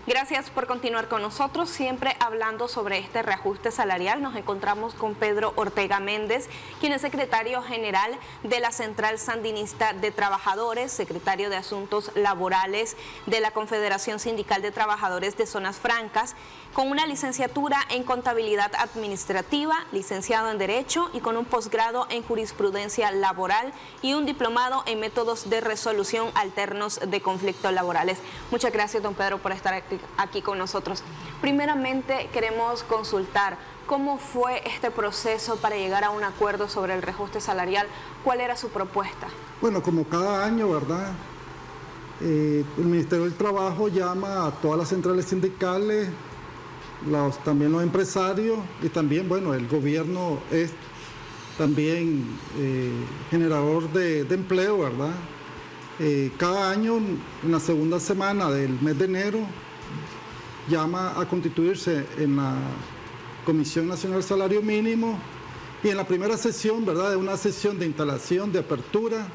Gracias por continuar con nosotros, siempre hablando sobre este reajuste salarial. Nos encontramos con Pedro Ortega Méndez, quien es secretario general de la Central Sandinista de Trabajadores, secretario de Asuntos Laborales de la Confederación Sindical de Trabajadores de Zonas Francas, con una licenciatura en Contabilidad Administrativa, licenciado en Derecho y con un posgrado en Jurisprudencia Laboral y un diplomado en Métodos de Resolución Alternos de Conflictos Laborales. Muchas gracias, don Pedro, por estar aquí con nosotros. Primeramente, queremos consultar cómo fue este proceso para llegar a un acuerdo sobre el reajuste salarial. ¿Cuál era su propuesta? Bueno, como cada año, ¿verdad? El Ministerio del Trabajo llama a todas las centrales sindicales, también los empresarios y también, bueno, el gobierno es también generador de empleo, ¿verdad? Cada año, en la segunda semana del mes de enero, llama a constituirse en la Comisión Nacional del Salario Mínimo y en la primera sesión, ¿verdad?, de una sesión de instalación, de apertura,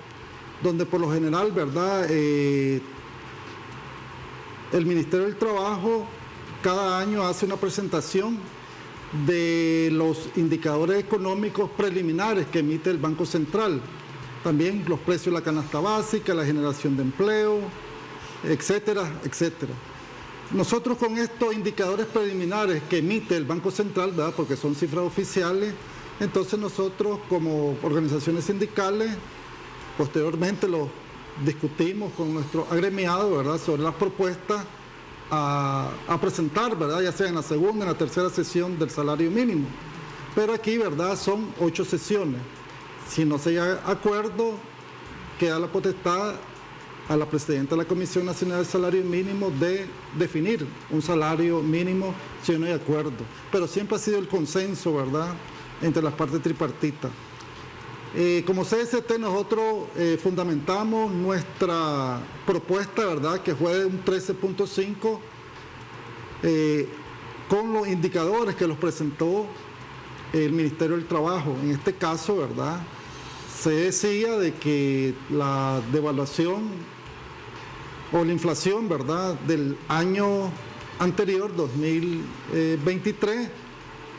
donde por lo general, ¿verdad?, el Ministerio del Trabajo cada año hace una presentación de los indicadores económicos preliminares que emite el Banco Central, también los precios de la canasta básica, la generación de empleo, etcétera, etcétera. Nosotros con estos indicadores preliminares que emite el Banco Central, ¿verdad?, porque son cifras oficiales, entonces nosotros como organizaciones sindicales posteriormente lo discutimos con nuestro agremiado, ¿verdad?, sobre las propuestas a presentar, ¿verdad?, ya sea en la segunda, en la tercera sesión del salario mínimo. Pero aquí, ¿verdad?, son 8 sesiones. Si no se llega a acuerdo, queda la potestad a la presidenta de la Comisión Nacional del Salario Mínimo de definir un salario mínimo si no hay acuerdo. Pero siempre ha sido el consenso, ¿verdad?, entre las partes tripartitas. Como CST nosotros fundamentamos nuestra propuesta, ¿verdad?, que fue de un 13.5 con los indicadores que los presentó el Ministerio del Trabajo. En este caso, ¿verdad?, se decía de que la devaluación o la inflación, ¿verdad?, del año anterior, 2023,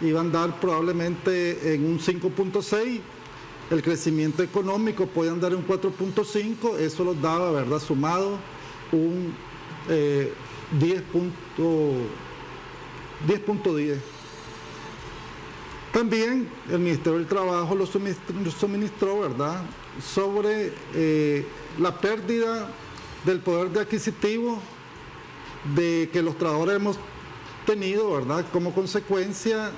iba a andar probablemente en un 5.6, el crecimiento económico puede andar en un 4.5, eso los daba, ¿verdad?, sumado un 10.10. También el Ministerio del Trabajo lo suministró, ¿verdad?, sobre la pérdida del poder de adquisitivo de que los trabajadores hemos tenido, ¿verdad?, como consecuencia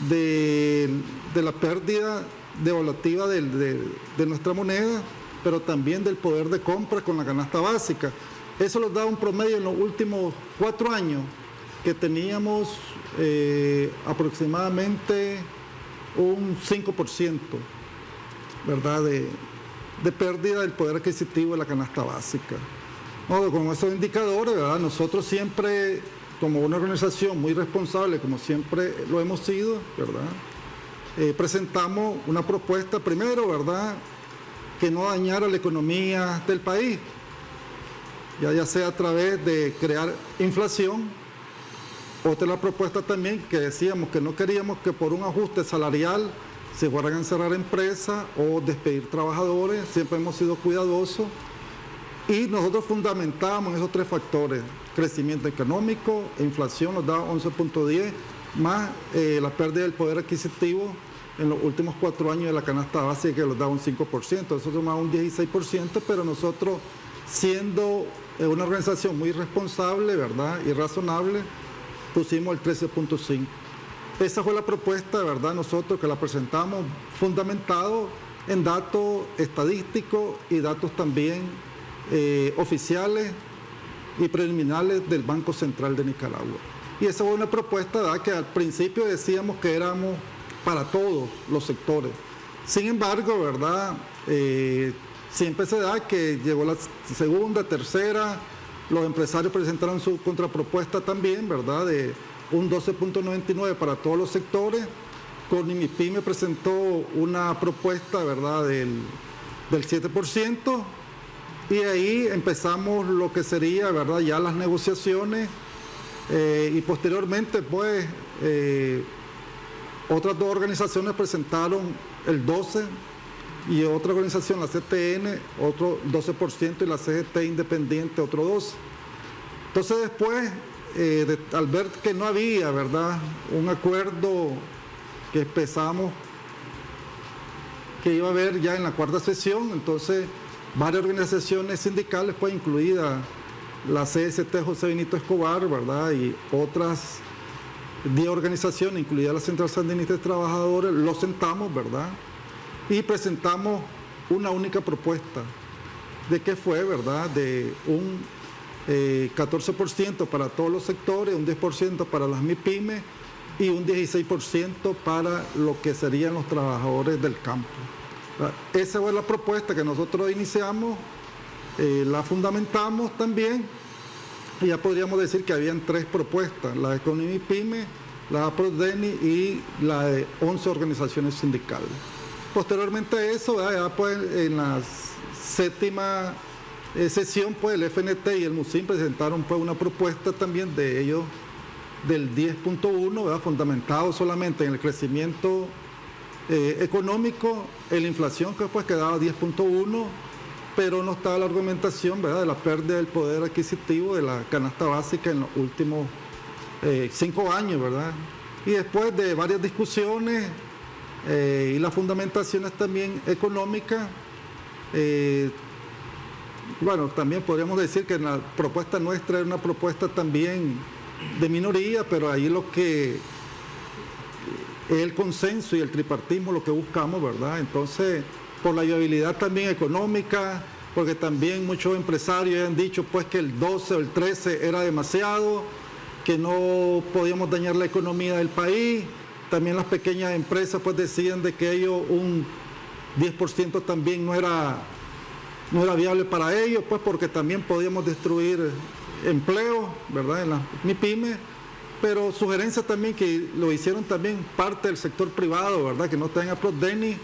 de la pérdida devaluativa de nuestra moneda, pero también del poder de compra con la canasta básica. Eso nos da un promedio en los últimos 4 años, que teníamos aproximadamente un 5%, ¿verdad?, de pérdida del poder adquisitivo de la canasta básica. No, con esos indicadores, ¿verdad?, nosotros siempre, como una organización muy responsable, como siempre lo hemos sido, ¿verdad?, presentamos una propuesta primero, ¿verdad?, que no dañara la economía del país, ya sea a través de crear inflación. Otra la propuesta también que decíamos que no queríamos que por un ajuste salarial se fueran a cerrar empresas o despedir trabajadores, siempre hemos sido cuidadosos y nosotros fundamentamos esos 3 factores: crecimiento económico, inflación nos da 11.10, más la pérdida del poder adquisitivo en los últimos 4 años de la canasta básica, que nos da un 5%, eso suma un 16%, pero nosotros, siendo una organización muy responsable, ¿verdad?, y razonable, pusimos el 13.5. Esa fue la propuesta, ¿verdad?, nosotros que la presentamos fundamentado en datos estadísticos y datos también oficiales y preliminares del Banco Central de Nicaragua. Y esa fue una propuesta, ¿verdad?, que al principio decíamos que éramos para todos los sectores. Sin embargo, ¿verdad?, siempre se da que llegó la segunda, tercera, los empresarios presentaron su contrapropuesta también, ¿verdad?, de un 12.99 para todos los sectores. Conimipyme presentó una propuesta, ¿verdad?, del 7%, y ahí empezamos lo que sería, ¿verdad?, ya las negociaciones Y posteriormente, pues, otras dos organizaciones presentaron el 12% y otra organización, la CTN, otro 12% y la CGT Independiente, otro 12%. Entonces después, al ver que no había, ¿verdad?, un acuerdo que pensamos que iba a haber ya en la cuarta sesión, entonces varias organizaciones sindicales, pues incluida la CST José Benito Escobar, ¿verdad?, y otras 10 organizaciones, incluida la Central Sandinista de Trabajadores, lo sentamos, ¿verdad?, y presentamos una única propuesta, de que fue, ¿verdad?, de un 14% para todos los sectores, un 10% para las MIPYME y un 16% para lo que serían los trabajadores del campo. Esa fue la propuesta que nosotros iniciamos, la fundamentamos también, y ya podríamos decir que habían 3 propuestas, la de CONIMIPYME, la de PRODENI y la de 11 organizaciones sindicales. Posteriormente a eso, ya pues en la séptima sesión, pues el FNT y el MUSIM presentaron pues una propuesta también de ellos del 10.1, fundamentado solamente en el crecimiento económico, en la inflación que pues quedaba 10.1, pero no estaba la argumentación, ¿verdad?, de la pérdida del poder adquisitivo de la canasta básica en los últimos 5 años, ¿verdad? Y después de varias discusiones y las fundamentaciones también económicas, bueno, también podríamos decir que la propuesta nuestra era una propuesta también de minoría, pero ahí lo que es el consenso y el tripartismo lo que buscamos, ¿verdad? Entonces, por la viabilidad también económica, porque también muchos empresarios han dicho pues que el 12 o el 13 era demasiado, que no podíamos dañar la economía del país. También las pequeñas empresas pues decían de que ellos un 10% también no era viable para ellos, pues porque también podíamos destruir empleo, ¿verdad?, en las MIPYME, pero sugerencias también que lo hicieron también parte del sector privado, ¿verdad?, que no tenga PRODENI,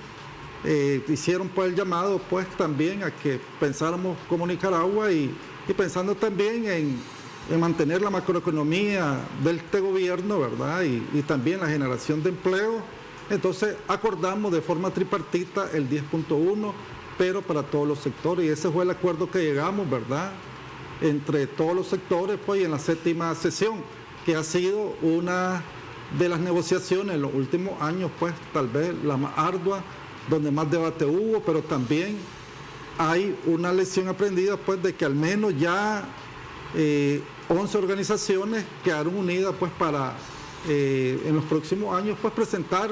hicieron pues el llamado pues también a que pensáramos como Nicaragua y pensando también en mantener la macroeconomía de este gobierno, ¿verdad?, y también la generación de empleo. Entonces acordamos de forma tripartita el 10.1, pero para todos los sectores, y ese fue el acuerdo que llegamos, ¿verdad?, entre todos los sectores, pues, y en la séptima sesión, que ha sido una de las negociaciones en los últimos años, pues, tal vez la más ardua, donde más debate hubo, pero también hay una lección aprendida, pues, de que al menos ya 11 organizaciones quedaron unidas, pues, para en los próximos años, pues, presentar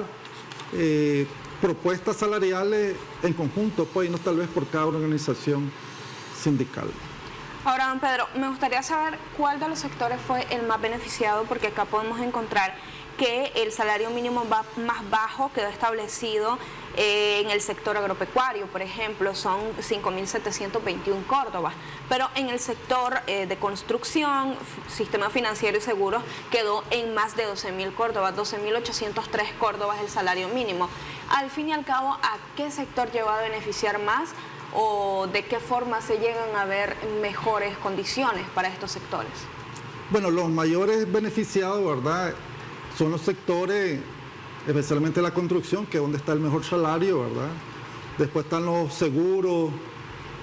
propuestas salariales en conjunto, pues, y no tal vez por cada organización sindical. Ahora, don Pedro, me gustaría saber cuál de los sectores fue el más beneficiado, porque acá podemos encontrar que el salario mínimo más bajo quedó establecido en el sector agropecuario, por ejemplo, son 5.721 córdobas, pero en el sector de construcción, sistema financiero y seguros quedó en más de 12.000 córdobas, 12.803 córdobas el salario mínimo. Al fin y al cabo, ¿a qué sector llegó a beneficiar más o de qué forma se llegan a ver mejores condiciones para estos sectores? Bueno, los mayores beneficiados, ¿verdad?, son los sectores, especialmente la construcción, que es donde está el mejor salario, ¿verdad? Después están los seguros,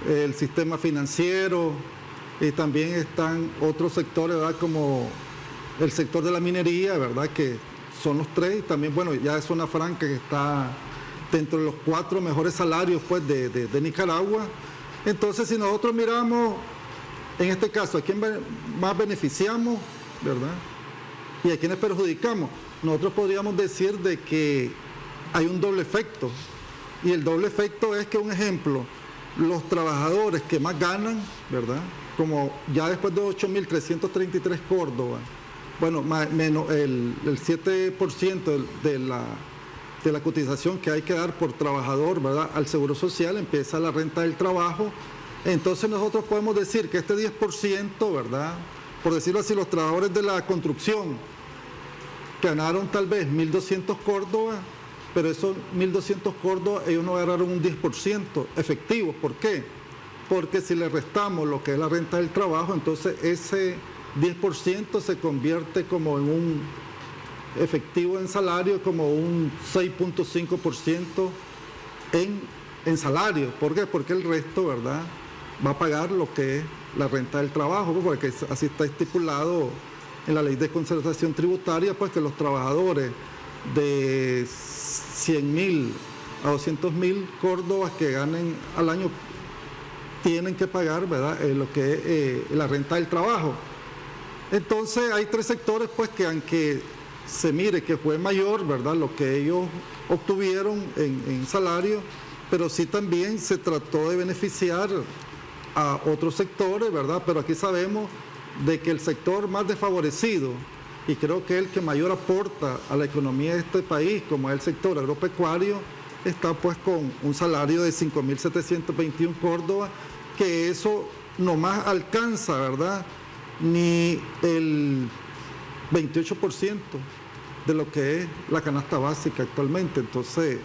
el sistema financiero, y también están otros sectores, ¿verdad?, como el sector de la minería, ¿verdad?, que son los 3, y también, bueno, ya es Zona Franca, que está dentro de los 4 mejores salarios, pues, de Nicaragua. Entonces, si nosotros miramos, en este caso, ¿a quién más beneficiamos, verdad?, y a quiénes perjudicamos? Nosotros podríamos decir de que hay un doble efecto, y el doble efecto es que, un ejemplo, los trabajadores que más ganan, ¿verdad?, como ya después de 8.333 córdobas, bueno, menos el 7% de la cotización que hay que dar por trabajador, ¿verdad?, al Seguro Social, empieza la renta del trabajo. Entonces nosotros podemos decir que este 10%, ¿verdad?, por decirlo así, los trabajadores de la construcción ganaron tal vez 1.200 córdobas, pero esos 1.200 córdobas ellos no agarraron un 10% efectivo. ¿Por qué? Porque si le restamos lo que es la renta del trabajo, entonces ese 10% se convierte como en un efectivo en salario, como un 6.5% en salario. ¿Por qué? Porque el resto, ¿verdad?, va a pagar lo que es la renta del trabajo, porque así está estipulado en la ley de concertación tributaria, pues que los trabajadores de 100.000 a 200.000 córdobas que ganen al año tienen que pagar, ¿verdad?, lo que es la renta del trabajo. Entonces hay tres sectores, pues, que aunque se mire que fue mayor, ¿verdad?, lo que ellos obtuvieron en salario, pero sí también se trató de beneficiar a otros sectores, ¿verdad? Pero aquí sabemos de que el sector más desfavorecido, y creo que el que mayor aporta a la economía de este país, como es el sector agropecuario, está pues con un salario de 5.721 córdobas, que eso nomás alcanza, ¿verdad?, ni el 28% de lo que es la canasta básica actualmente. Entonces,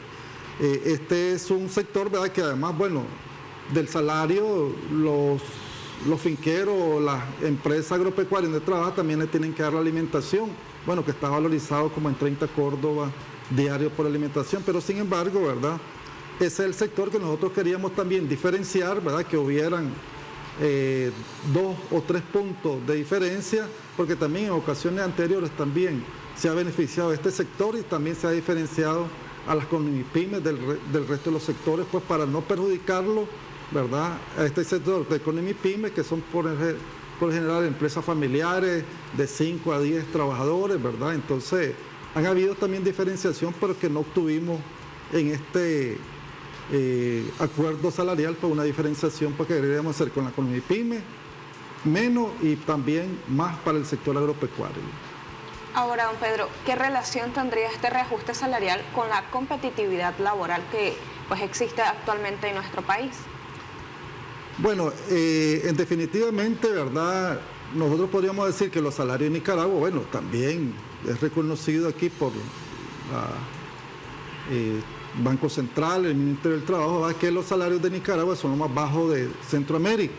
este es un sector, ¿verdad?, que además, bueno, del salario, los finqueros, las empresas agropecuarias donde trabajan también le tienen que dar la alimentación, bueno, que está valorizado como en 30 córdobas diarios por alimentación, pero sin embargo, ¿verdad?, ese es el sector que nosotros queríamos también diferenciar, ¿verdad?, que hubieran 2 o 3 puntos de diferencia, porque también en ocasiones anteriores también se ha beneficiado este sector y también se ha diferenciado a las pymes del resto de los sectores, pues para no perjudicarlo, ¿verdad?, a este sector de pymes, que son por general empresas familiares de 5 a 10 trabajadores, ¿verdad? Entonces, han habido también diferenciación, pero que no obtuvimos en este acuerdo salarial, por una diferenciación porque deberíamos hacer con la pyme, menos y también más para el sector agropecuario. Ahora, don Pedro, ¿qué relación tendría este reajuste salarial con la competitividad laboral que pues existe actualmente en nuestro país? Bueno, definitivamente, ¿verdad?, nosotros podríamos decir que los salarios en Nicaragua, bueno, también es reconocido aquí por Banco Central, el Ministerio del Trabajo, ¿verdad?, que los salarios de Nicaragua son los más bajos de Centroamérica.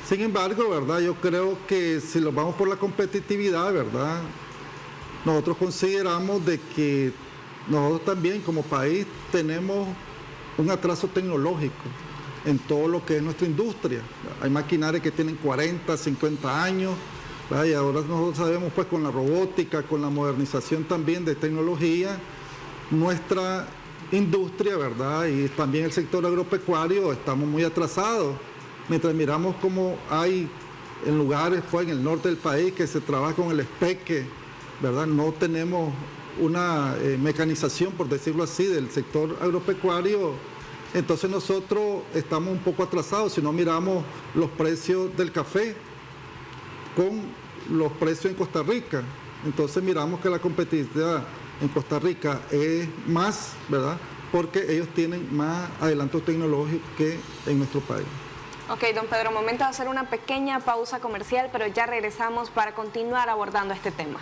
Sin embargo, ¿verdad?, yo creo que si los vamos por la competitividad, ¿verdad?, nosotros consideramos de que nosotros también como país tenemos un atraso tecnológico en todo lo que es nuestra industria. Hay maquinarias que tienen 40, 50 años, ¿verdad?, y ahora nosotros sabemos, pues, con la robótica, con la modernización también de tecnología, nuestra industria, ¿verdad?, y también el sector agropecuario, estamos muy atrasados. Mientras miramos cómo hay en lugares, pues, en el norte del país que se trabaja con el espeque, ¿verdad?, no tenemos una mecanización, por decirlo así, del sector agropecuario. Entonces nosotros estamos un poco atrasados si no miramos los precios del café con los precios en Costa Rica. Entonces miramos que la competitividad en Costa Rica es más, ¿verdad?, porque ellos tienen más adelantos tecnológicos que en nuestro país. Ok, don Pedro, momento de hacer una pequeña pausa comercial, pero ya regresamos para continuar abordando este tema.